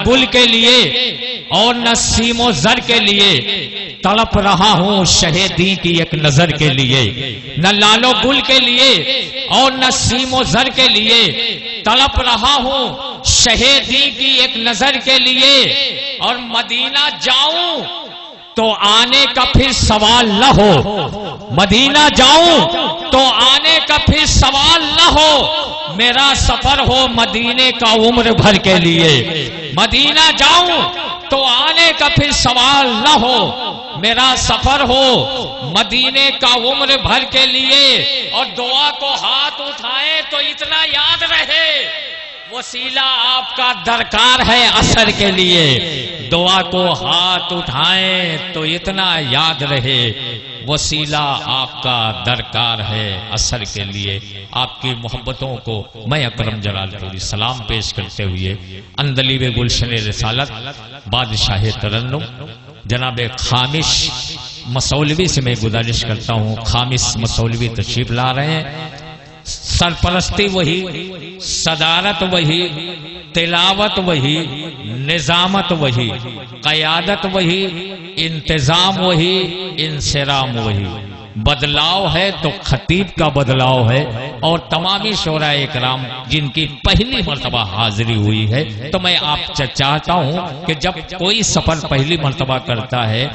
گل کے لیے اور نہ سیم و زر کے لیے تڑپ رہا ہوں شہیدی کی ایک نظر کے لیے، نہ لال و گل کے لیے اور نہ سیم و زر کے لیے تڑپ رہا ہوں شہیدی کی ایک نظر کے لیے، اور مدینہ جاؤں تو آنے کا پھر سوال نہ ہو، مدینہ جاؤں تو آنے کا پھر سوال نہ ہو، میرا سفر ہو مدینے کا عمر بھر کے لیے، مدینہ جاؤں تو آنے کا پھر سوال نہ ہو، میرا سفر ہو مدینے کا عمر بھر کے لیے، اور دعا کو ہاتھ اٹھائیں تو اتنا یاد رہے وسیلہ آپ کا درکار ہے اثر کے لیے، دعا کو ہاتھ اٹھائیں تو اتنا یاد رہے وسیلہ آپ کا درکار ہے اثر کے لیے۔ آپ کی محبتوں کو میں اکرم جلال پوری سلام پیش کرتے ہوئے اندلیب گلشن رسالت بادشاہ ترنم جناب خامش مسولوی سے میں گزارش کرتا ہوں، خامش مسولوی تشریف لا رہے ہیں، سرپرستی وہی، صدارت وہی، تلاوت وہی، نظامت وہی، قیادت وہی، انتظام وہی، انصرام وہی، بدلاؤ ہے تو خطیب کا بدلاؤ ہے، اور تمامی شورا اکرام جن کی پہلی مرتبہ حاضری ہوئی ہے، تو میں آپ چاہتا ہوں کہ جب کوئی سفر پہلی مرتبہ کرتا ہے،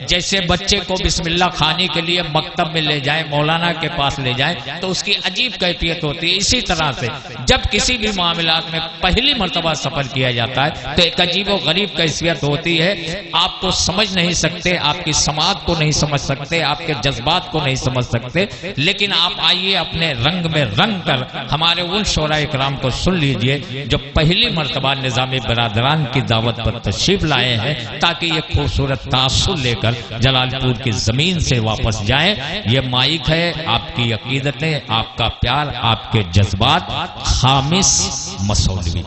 جیسے بچے کو بسم اللہ خانی کے لیے مکتب میں لے جائیں، مولانا کے پاس لے جائیں تو اس کی عجیب کیفیت ہوتی ہے، اسی طرح سے جب کسی بھی معاملات میں پہلی مرتبہ سفر کیا جاتا ہے تو ایک عجیب و غریب کیفیت ہوتی ہے، آپ کو سمجھ نہیں سکتے، آپ کی سماعت کو نہیں سمجھ سکتے، آپ کے جذبات کو نہیں سمجھ سکتے، لیکن آپ آئیے اپنے رنگ میں رنگ کر ہمارے ان شورا اکرام کو سن لیجئے جو پہلی مرتبہ نظام برادران کی دعوت پر تشریف لائے ہیں، تاکہ یہ خوبصورت تاثر لے کر جلال پور کی زمین سے واپس جائیں۔ یہ مائک ہے، آپ کی عقیدتیں، آپ کا پیار، آپ کے جذبات، خامس مسولوی۔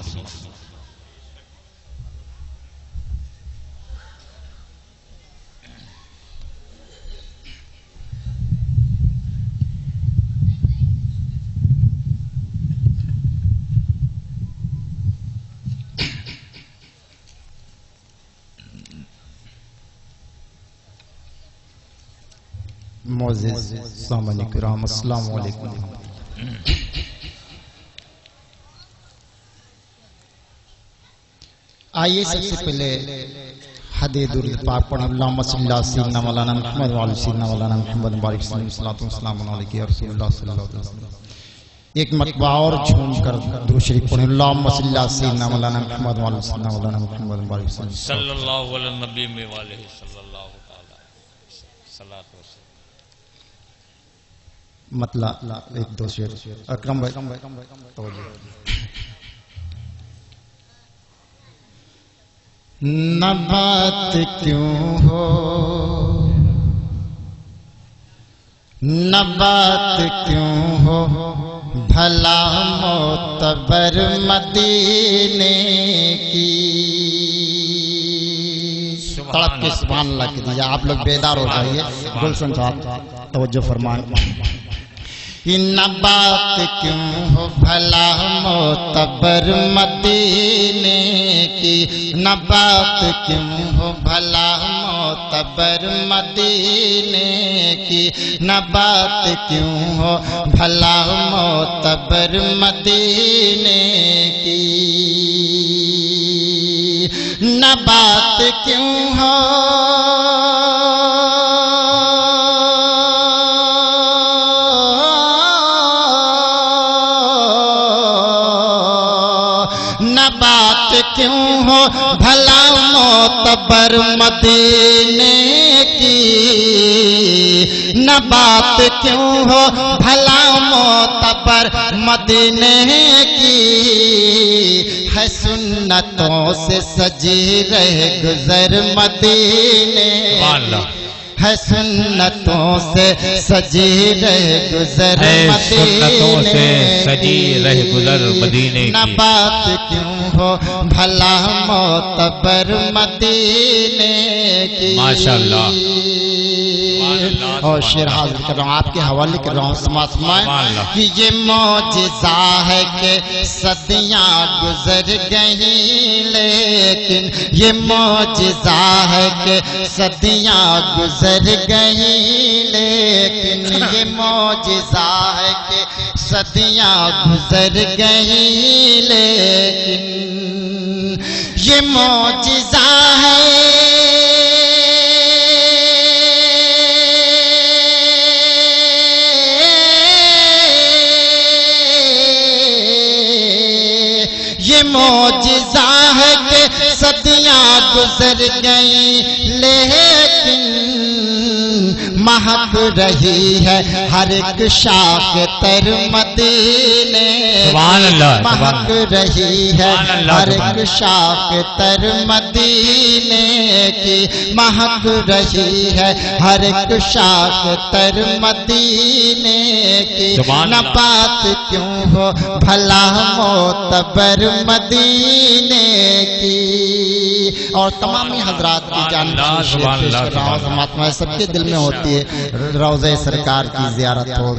معزز سامعین کرام السلام علیکم۔ آئیے سب سے پہلے حدیث درود پاک پڑھیں، اللہم صلی اللہ سیدنا مولانا محمد وعلی سیدنا مولانا محمد بارک وسلم، صلاۃ و سلام علیک یا رسول اللہ صلی اللہ علیہ وسلم۔ ایک مرتبہ اور جھوم کر درود شریف پڑھیں، اللہم صلی اللہ سیدنا مولانا محمد وعلی سیدنا مولانا محمد بارک وسلم، صلی اللہ علیہ نبی میں والہ صلی اللہ تعالی صلاۃ و سلام۔ مطلب ایک دو شعر اکرم بھائی توجہ۔ نہ بات کیوں ہو، نہ بات کیوں ہو، بھلا معتبر مدینے کی۔ تڑپ کے سبحان اللہ کی دیجیے، آپ لوگ بیدار ہو جائیے، گلشن صاحب توجہ فرمائیں۔ نہ بات کیوں ہو بھلا معتبر مدینے کی، نہ بات کیوں ہو بھلا معتبر مدینے کی، نہ بات کیوں ہو بھلا معتبر مدینے کی، نہ بات کیوں ہو کیوں ہو بھلا معتبر مدینے کی، نہ بات کیوں ہو بھلا معتبر مدینے کی، ہے سنتوں سے سجی رہ گزر مدینے، ہے سنتوں سے سجی رہ گزر مدینے کی، نہ بات کیوں ہو بھلا معتبر مدینے کی۔ ماشاءاللہ اور شعر حاضر کر رہا ہوں، آپ کے حوالے کر رہا ہوں، سمائیں کہ یہ معجزہ ہے کہ صدیاں گزر گئیں، لیکن یہ معجزہ ہے کہ صدیاں گزر گئیں، لیکن یہ معجزہ ہے کہ صدیاں گزر گئیں، لیکن یہ معجزہ ہے معجزہ ہے کہ صدیاں گزر گئیں، لیکن مہک رہی ہے ہر ایک شاخ تر مدینے کی، مہک رہی ہے ہر ایک شاخ تر مدینے کی، مہک رہی ہے ہر ایک شاخ تر مدینے کی، نہ بات کیوں ہو بھلا معتبر مدینے کی۔ اور تمامی حضرات کی جانب سے پیش کر رہا ہوں، پرماتما سب کے دل میں ہوتی ہے روضہ سرکار کی زیارت ہو۔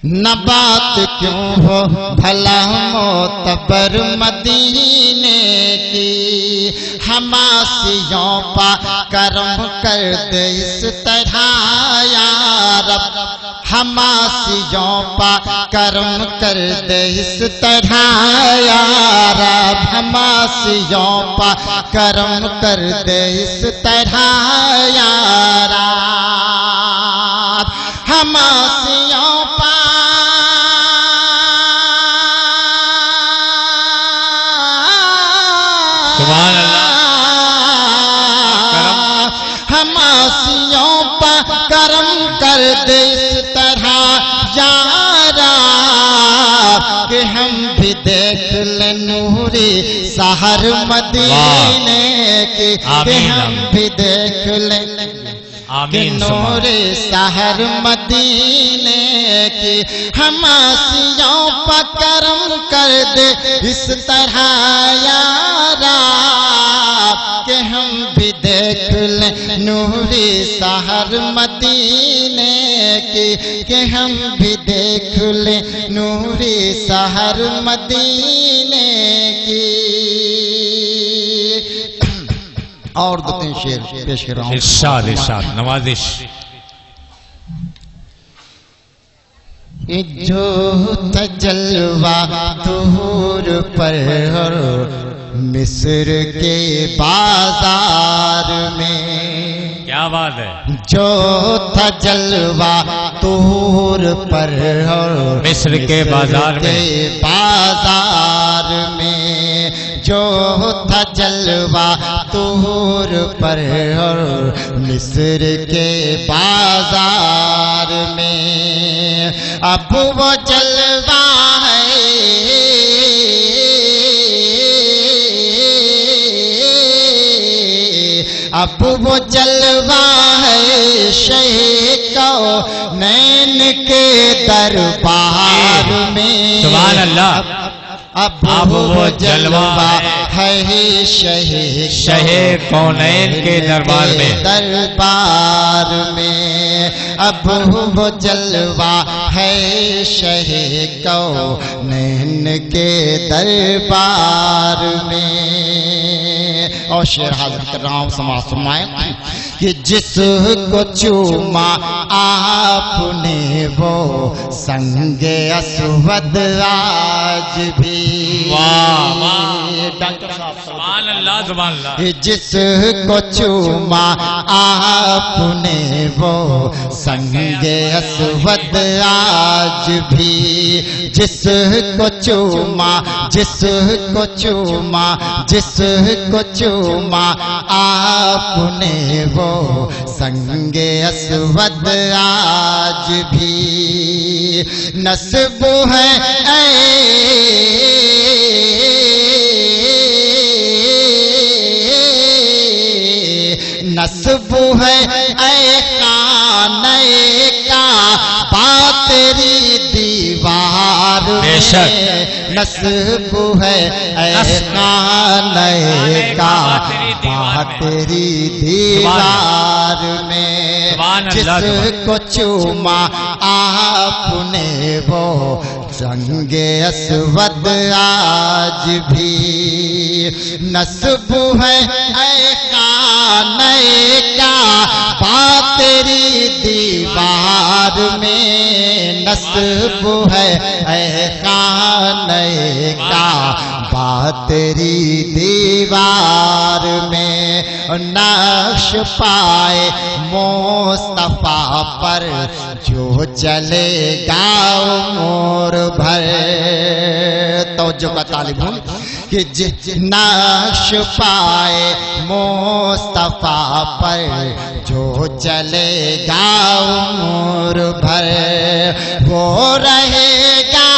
نہ بات کیوں ہو بھلا معتبر مدینے کی، حماسیوں پا کرم کر دے اس طرح یا رب، حماسیوں پا کرم کر دے اس طرح یا رب، حماسیوں پا کرم کر دے اس طرح یا رب، حماسیوں پا حماسیوں پا کرم کر دے اس طرح یا رب کہ ہم بھی دیکھ لیں نوری سحر مدینے کی، کہ ہم بھی دیکھ لیں نور سحر مدینے کی، حماسیوں پا کرم کر دے اس طرح یا رب کہ ہم بھی دیکھ لیں نوری سحر مدینے کی، کہ ہم بھی دیکھ لیں نوری سحر مدینے کی۔ اور دو تین شعر پیش کر رہا ہوں، ارشاد ارشاد نوازش۔ جو تجلوہ طور پر مصر کے بازار میں، کیا بات ہے، جو تھا جلوہ طور پر مصر کے بازار میں، جو تھا جلوہ طور پر مصر کے بازار میں، اب وہ جلوہ ہے اب وہ جلوہ ہے شیخ کونین کے دربار میں، سبحان اللہ، اب وہ جلوہ ہے شیخ کونین کے دربار میں، اب وہ جلوہ ہے شیخ کونین کے دربار میں۔ اور شعر حاضر کر رہا ہوں، سمائیں کہ جس کو چوما آپ نے وہ سنگ اسود آج بھی، سبحان اللہ سبحان اللہ، جس کو چوما آپ نے وہ سنگ اسود آج بھی، جس کو چوما جس کو چوما جس کو چوما آپ نے وہ سنگ اسود آج بھی، نصب ہے نصب ہے اے خانہ کعبہ تیری دیوار میں، شک نصب ہے اے خانہ کعبہ تیری دیوار میں جس کو چوما آپ نے وہ رنگ اسود آج بھی نصب ہے اے خانہ کعبہ تیری دیوار میں نصب ہے اے خانہ کعبہ تیری دیوار میں نقش پائے مصطفیٰ پر جو چلے گا عمر بھر توجہ کا طالب ہوں کہ نقش پائے مصطفیٰ پر جو چلے گا عمر بھر وہ رہے گا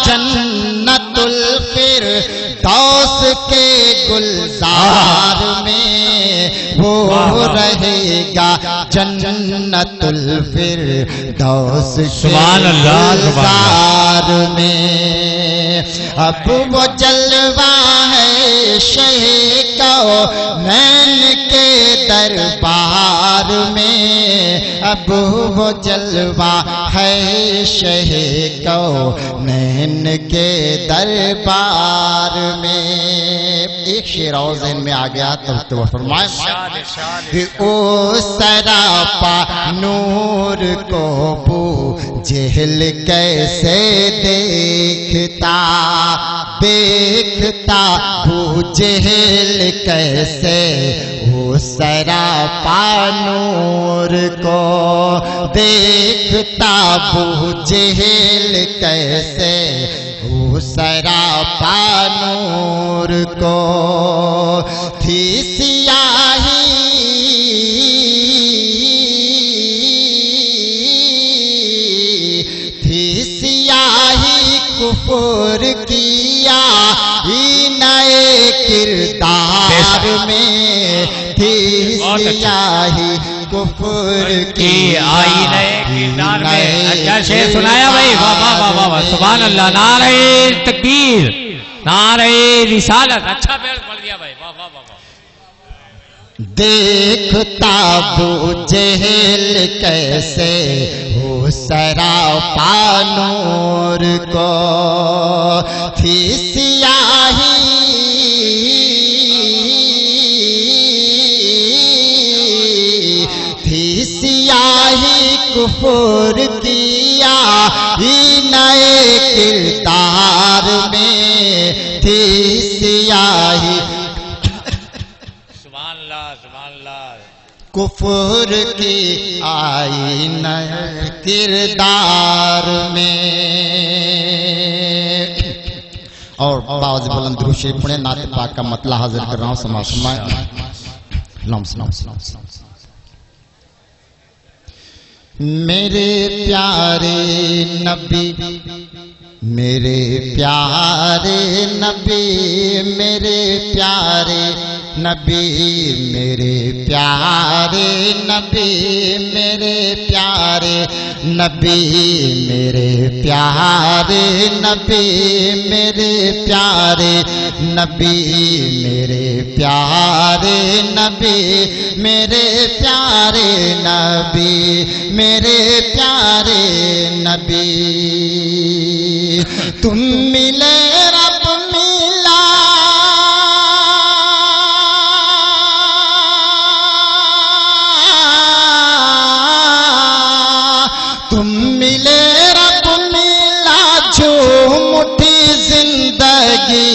جنت الفردوس کے گلزار میں وہ رہے گا جنت الفردوس کے گلزار میں اب وہ جلوہ ہے شہ کونین کے دربار میں اب وہ جلوہ ہے شہ کونین کے دربار میں ایک شعر اور ذہن میں آ گیا تو فرمائے کہ او سراپا نور کو بو جہل کیسے دیکھتا بو جہل کیسے او سراپا نور کو دیکھتا بو جہل کیسے او سراپا نور کو تھی سیاہی کفر کیا نئے کردار میں تھی سیاہی کفر کی آئی نئے کردار میں اچھا شعر سنایا بھائی واہ واہ واہ واہ سبحان اللہ نعرہ تکبیر نعرہ رسالت اچھا بیل پڑھ دیا بھائی واہ واہ واہ دیکھتا بو جہل کیسے ہو سراپا نور کو تھی سیاہی کفر کیا نئے کردار میں تھی سیاہی کفر کی آئی نئے کردار میں اور باز بلند درود شریف پڑھیں نعت پاک کا مطلع حاضر کر رہا ہوں سماع فرمائیں میرے پیارے نبی میرے پیارے نبی میرے پیارے نبی میرے پیارے نبی میرے پیارے نبی میرے پیارے نبی میرے پیارے نبی میرے پیارے نبی میرے پیارے نبی میرے پیارے نبی تم ملے رب ملا تم ملے رب ملا جو مٹھی زندگی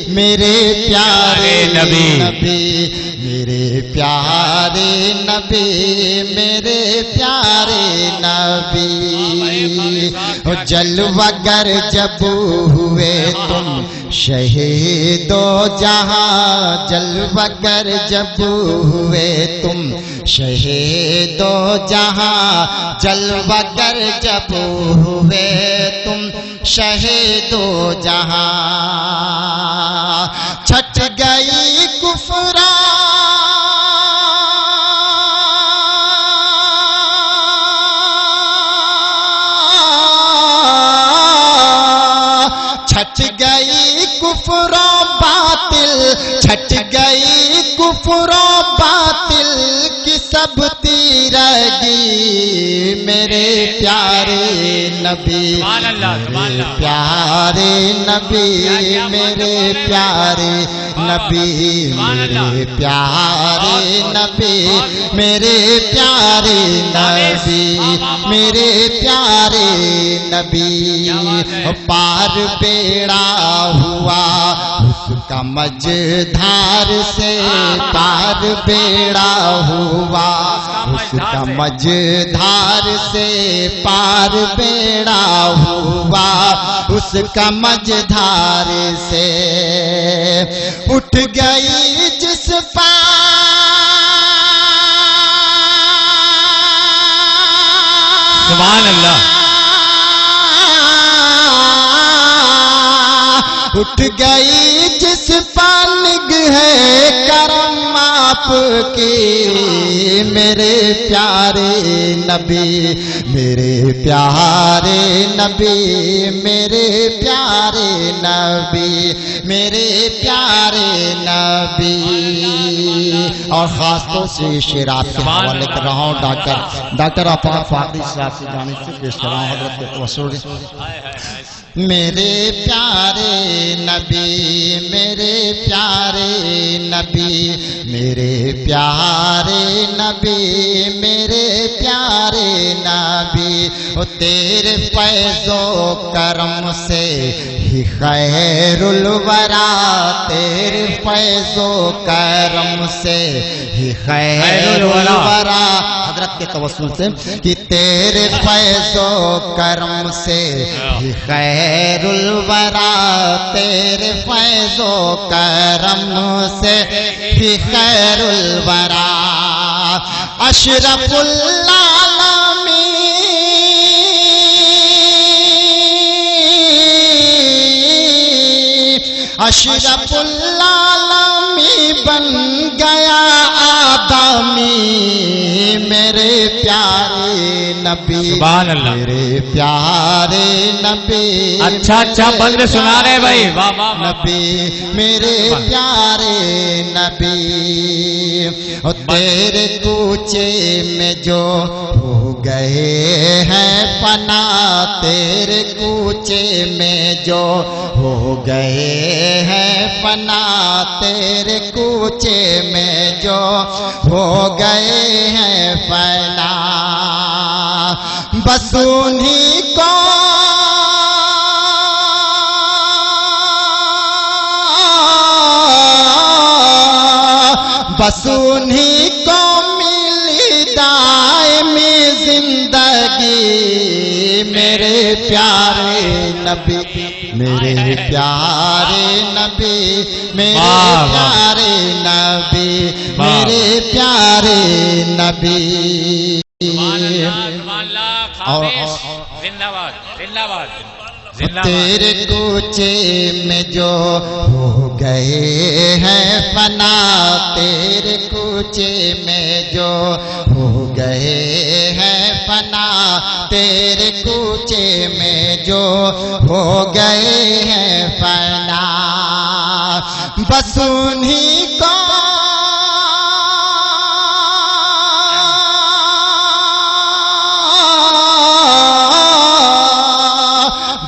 میرے پیارے نبی میرے پیارے نبی میرے پیارے نبی جلوہ گر جب ہوئے تم شہید و جہاں جلوہ گر جب ہوئے تم شہید و جہاں جلوہ گر جب ہوئے تم شہید و جہاں چھٹ گئی کفران میرے پیارے نبی میرے پیارے نبی میرے پیارے نبی میرے پیارے نبی میرے پیارے نبی میرے پیارے نبی پار بیڑا ہوا اس کا مجدھار سے پار بیڑا ہوا اس کا مجدھار سے پار بیڑا ہوا اس کا مجدھار سے اٹھ گئی جس سبحان اللہ اٹھ گئی جس پانگ ہے کرم آپ کی میرے پیارے نبی میرے پیارے نبی میرے پیارے نبی میرے پیارے نبی اور خاص طور سے شعر آپ کے حوالے کر رہا ہوں ڈاکٹر عطا فاقی صاحب سے جانب سے پیش کر رہا ہوں حضرت کے توسل میرے پیارے نبی میرے پیارے نبی میرے پیارے نبی میرے پیارے نبی تیرے فیض و کرم سے ہی خیر الورا تیرے فیض و کرم سے ہی خیر الورا حضرت کے توسل سے کہ تیرے فیض و کرم سے ہی خیر الورا تیرے فیض و کرم سے ہی خیر الورا اشرف العالمین اشرف العالمین بن گیا آدمی میرے پیارے نبی سبحان اللہ میرے پیارے نبی اچھا بند سنا رہے بھائی واہ واہ نبی میرے پیارے نبی تیرے کوچے میں جو ہو گئے ہیں فنا تیرے کوچے میں جو ہو گئے ہیں فنا تیرے کوچے میں جو ہو گئے ہیں فنا بس انہی کو بس انہی کو ملی دائمی زندگی میرے پیارے نبی میرے پیارے نبی میرے پیارے نبی میرے پیارے نبی تیرے کوچے میں جو ہو گئے ہیں فنا تیرے کوچے میں جو ہو گئے ہیں فنا تیرے کوچے میں جو ہو گئے ہیں فنا بس انہی کو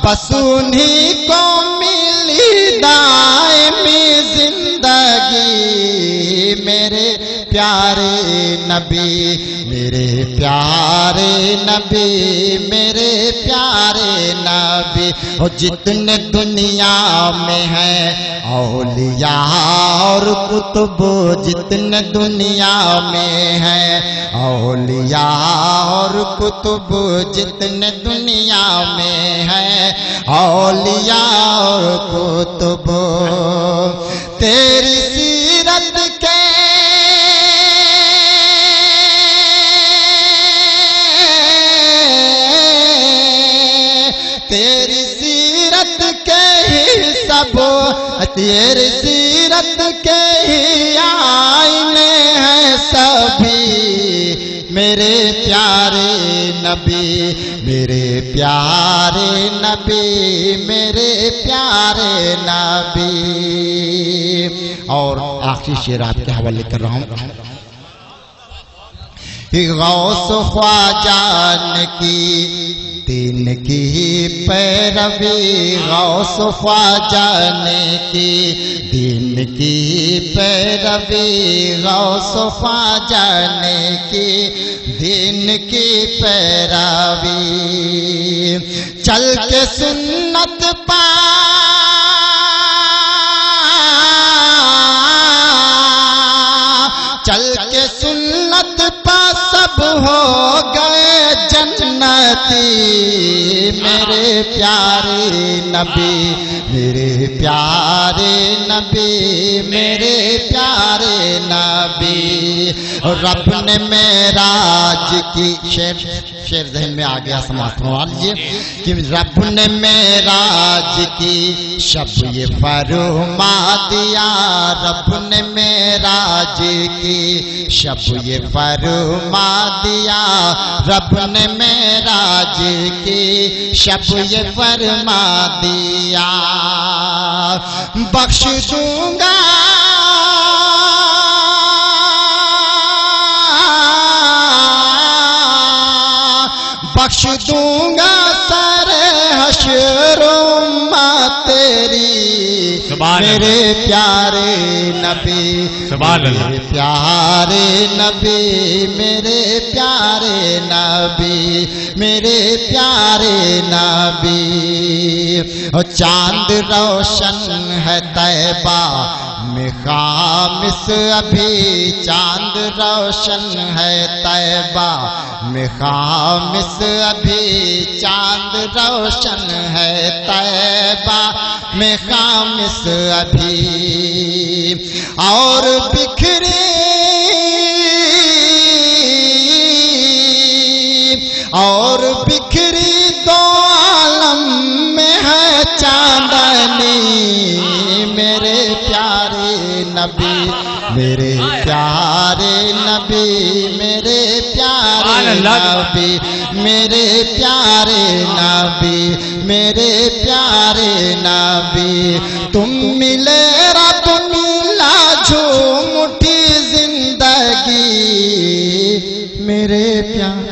بس انہی کو ملی دائمی زندگی میرے پیارے نبی میرے پیارے نبی میرے پیارے نبی اور جتنے دنیا میں ہیں اولیاء اور کتب جتنے دنیا میں ہیں اولیاء اور کتب جتنے دنیا میں ہیں اولیاء اور کتب تیری سیرت کے تیری سیرت کے ہی سب تیری سیرت کے ہی آئینے ہیں سبھی میرے پیارے نبی میرے پیارے نبی میرے پیارے نبی اور آخری شعر آپ کے حوالے کر رہا ہوں غوث خواجہ کی دین کی پیروی، غوث خواجہ کی دین کی پیروی، غوث خواجہ کی دین کی پیروی، چل کے سنت پا چل کے سنت پا سب ہو گئے جنتی، میرے پیارے نبی، میرے پیارے نبی، میرے پیارے نبی، رب نے معراج کی شعر ذہن میں آ گیا، سماعت فرما لیجیے کہ رب نے معراج کی شب یہ فرما دیا، رب نے معراج کی شب یہ فرما دیا، رب نے معراج کی شب یہ فرما دیا، بخش دوں گا بخش دوں گا سر حشر امت تیری، میرے پیارے نبی، میرے پیارے نبی، میرے پیارے نبی، میرے پیارے نبی، چاند روشن ہے طیبہ میں خامس ابھی، چاند روشن ہے طیبہ میں خامس ابھی، چاند روشن ہے طیبہ میں خامس ابھی، اور بکھری اور بکھری دو عالم میں ہے چاندنی، میرے پیارے نبی، میرے پیارے نبی، میرے پیارے نبی، میرے پیارے نبی، میرے پیارے نبی، تم ملے رب ملا جھوم اٹھی زندگی، میرے پیارے